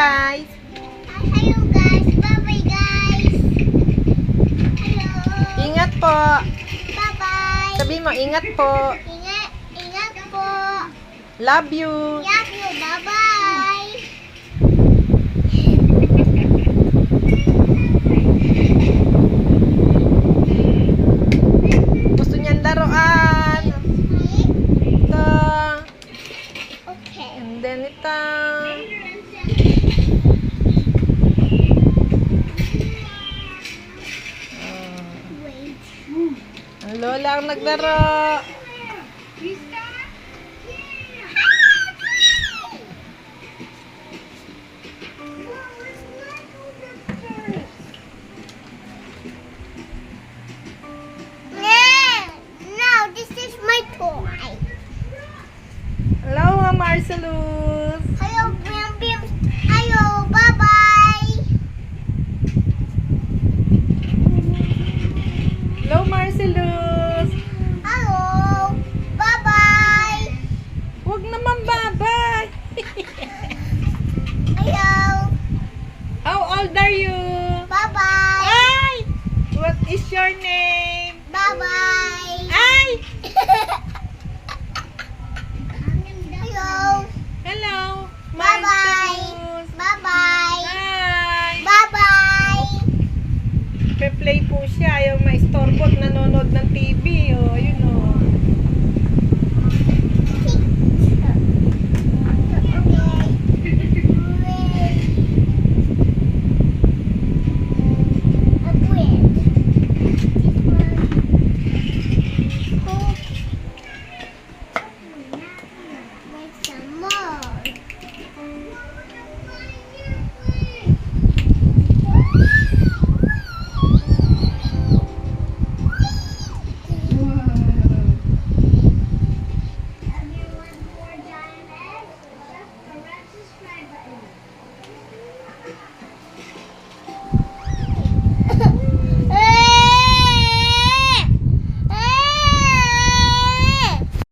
guys. Hello guys. Bye-bye guys. Hello. Ingat po. Bye-bye. Sabi mo, ingat po. Ingat po. Love you. Love you. Bye-bye. Gusto niyan laruan. Ito. Okay. And then ito. Wait. Ang lola ang naglaro. No, this is my toy. Hello, Marcelus. Hello, Bim Bim. Hello, bye-bye. Hello, Marcelus. Hello, bye-bye. Huwag naman babay. Hello, How old are you? bye-bye. Ay! What is your name? Bye-bye. Ay! Hello, Hello, bye-bye. Marcelus. Bye-bye. Hi! Bye-bye. Pe-play po siya. Ayaw maistorbo at nanonood ng TV.